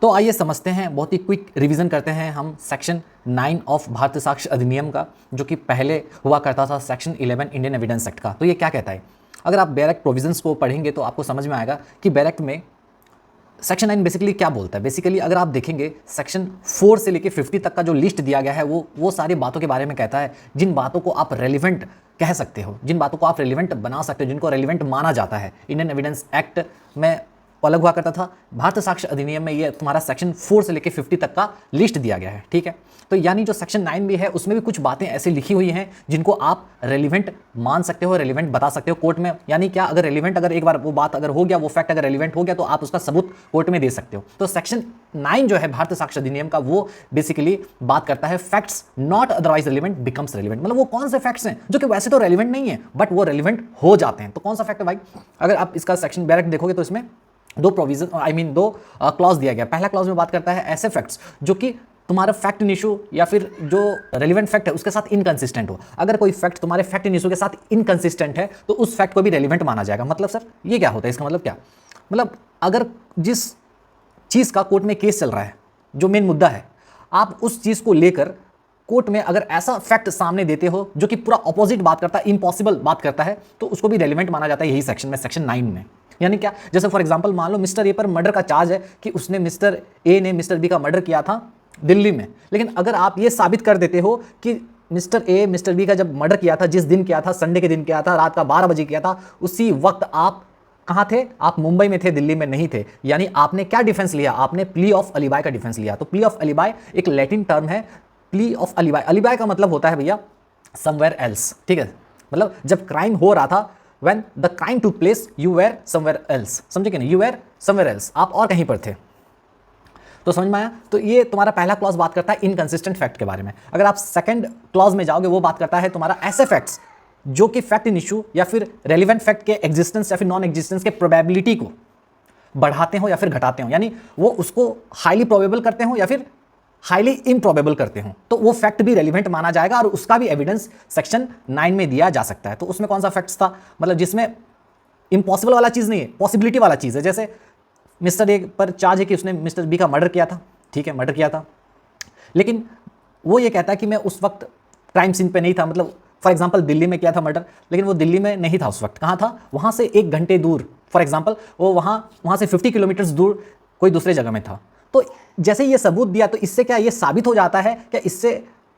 तो आइए समझते हैं, बहुत ही क्विक रिवीजन करते हैं हम सेक्शन 9 ऑफ भारतीय साक्ष्य अधिनियम का, जो कि पहले हुआ करता था सेक्शन 11 इंडियन एविडेंस एक्ट का। तो ये क्या कहता है? अगर आप बेयर एक्ट प्रोविजंस को पढ़ेंगे तो आपको समझ में आएगा कि बेयर एक्ट में सेक्शन 9 बेसिकली क्या बोलता है। बेसिकली अगर आप देखेंगे सेक्शन 4 से लेकर 50 तक का जो लिस्ट दिया गया है वो सारी बातों के बारे में कहता है, जिन बातों को आप रेलिवेंट कह सकते हो, जिन बातों को आप रेलिवेंट बना सकते हो, जिनको रेलिवेंट माना जाता है। इंडियन एविडेंस एक्ट में अलग हुआ करता था, भारतीय साक्ष्य अधिनियम में ये तुम्हारा सेक्शन 4 से लेकर 50 तक का लिस्ट दिया गया है। ठीक है, तो यानी जो सेक्शन 9 भी है उसमें भी कुछ बातें ऐसी लिखी हुई हैं जिनको आप रेलिवेंट मान सकते हो, रेलिवेंट बता सकते हो कोर्ट में। यानी क्या, अगर रेलिवेंट, अगर एक बार वो बात अगर हो गया, वो फैक्ट अगर रेलिवेंट हो गया तो आप उसका सबूत कोर्ट में दे सकते हो। तो सेक्शन 9 जो है भारतीय साक्ष्य अधिनियम का, वो बेसिकली बात करता है facts not otherwise relevant becomes relevant. मतलब वो कौन से फैक्ट्स हैं जो कि वैसे तो रेलिवेंट नहीं है बट वो रेलिवेंट हो जाते हैं। तो कौन सा फैक्ट है भाई? अगर आप इसका सेक्शन बेयर एक्ट देखोगे तो इसमें दो प्रोविजन दो क्लॉज दिया गया। पहला क्लॉज में बात करता है ऐसे फैक्ट्स जो कि तुम्हारा फैक्ट इन इशू या फिर जो रेलिवेंट फैक्ट है उसके साथ इनकंसिस्टेंट हो। अगर कोई फैक्ट तुम्हारे फैक्ट इन इशू के साथ इनकंसिस्टेंट है तो उस फैक्ट को भी रेलिवेंट माना जाएगा। मतलब सर ये क्या होता है? इसका मतलब क्या? मतलब अगर जिस चीज़ का कोर्ट में केस चल रहा है, जो मेन मुद्दा है, आप उस चीज़ को लेकर कोर्ट में अगर ऐसा फैक्ट सामने देते हो जो कि पूरा ऑपोजिट बात करता है, इम्पॉसिबल बात करता है, तो उसको भी रेलिवेंट माना जाता है यही सेक्शन में, सेक्शन 9 में। यानी क्या, जैसे फॉर एग्जांपल मान लो मिस्टर ए पर मर्डर का चार्ज है कि उसने मिस्टर ए ने मिस्टर बी का मर्डर किया था दिल्ली में। लेकिन अगर आप ये साबित कर देते हो कि मिस्टर ए मिस्टर बी का जब मर्डर किया था, जिस दिन किया था, संडे के दिन किया था, रात का 12 बजे किया था, उसी वक्त आप कहाँ थे? आप मुंबई में थे, दिल्ली में नहीं थे। यानी आपने क्या डिफेंस लिया? आपने प्ली ऑफ अलिबाई का डिफेंस लिया। तो प्ली ऑफ अलिबाई एक लैटिन टर्म है, प्ली ऑफ अलिबाई। अलिबाई का मतलब होता है भैया समवेयर एल्स। ठीक है, मतलब जब क्राइम हो रहा था, when the crime took place you were somewhere else। समझे कि नहीं? you were somewhere else, आप और कहीं पर थे। तो समझ में आया? तो ये तुम्हारा पहला क्लॉज बात करता है इनकंसिस्टेंट फैक्ट के बारे में। अगर आप सेकंड क्लॉज में जाओगे, वो बात करता है तुम्हारा ऐसे फैक्ट्स जो कि फैक्ट इन इशू या फिर रेलिवेंट फैक्ट के एग्जिस्टेंस या फिर नॉन एग्जिस्टेंस के प्रोबेबिलिटी को बढ़ाते हो या फिर घटाते हो। यानी वो उसको हाईली प्रोबेबल करते हो या फिर हाईली इम्प्रोबेबल करते हो, तो वो फैक्ट भी रेलिवेंट माना जाएगा और उसका भी एविडेंस सेक्शन 9 में दिया जा सकता है। तो उसमें कौन सा फैक्ट्स था? मतलब जिसमें इम्पॉसिबल वाला चीज़ नहीं है, पॉसिबिलिटी वाला चीज़ है। जैसे मिस्टर ए पर चार्ज है कि उसने मिस्टर बी का मर्डर किया था। ठीक है, मर्डर किया था, लेकिन वो ये कहता है कि मैं उस वक्त क्राइम सीन पे नहीं था। मतलब फॉर एग्जांपल दिल्ली में किया था मर्डर, लेकिन वो दिल्ली में नहीं था उस वक्त। कहाँ था? वहाँ से 1 घंटे दूर, फॉर एग्जांपल वो वहाँ से 50 किलोमीटर्स दूर कोई दूसरे जगह में था। तो जैसे ये सबूत दिया, तो इससे क्या ये साबित हो जाता है? क्या इससे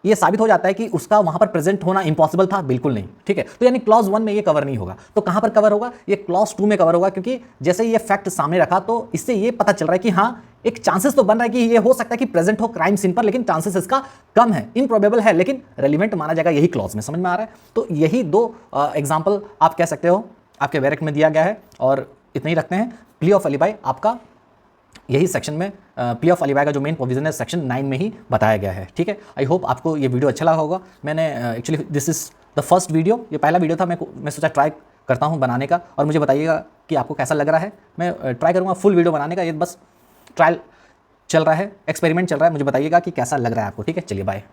ये साबित हो जाता है कि उसका वहां पर प्रेजेंट होना इम्पॉसिबल था? बिल्कुल नहीं। ठीक है, तो यानी क्लॉज 1 में ये कवर नहीं होगा। तो कहां पर कवर होगा? ये क्लॉज 2 में कवर होगा, क्योंकि जैसे ये फैक्ट सामने रखा तो इससे ये पता चल रहा है कि हाँ, एक चांसेस तो बन रहा है कि ये हो सकता है कि प्रेजेंट हो क्राइम सीन पर, लेकिन चांसेस इसका कम है, इम्प्रोबेबल है, लेकिन रेलिवेंट माना जाएगा यही क्लॉज में। समझ में आ रहा है? तो यही 2 एग्जाम्पल आप कह सकते हो आपके बेयर एक्ट में दिया गया है, और इतना ही रखते हैं। प्ली ऑफ अलिबाई आपका यही सेक्शन में, प्ली ऑफ अलिबाई का जो मेन प्रोविजन है सेक्शन 9 में ही बताया गया है। ठीक है, आई होप आपको ये वीडियो अच्छा लगा होगा। मैंने actually this is the first video, ये पहला वीडियो था। मैं सोचा ट्राई करता हूँ बनाने का, और मुझे बताइएगा कि आपको कैसा लग रहा है। मैं ट्राई करूँगा फुल वीडियो बनाने का, ये बस ट्रायल चल रहा है, एक्सपेरिमेंट चल रहा है। मुझे बताइएगा कि कैसा लग रहा है आपको। ठीक है, चलिए बाय।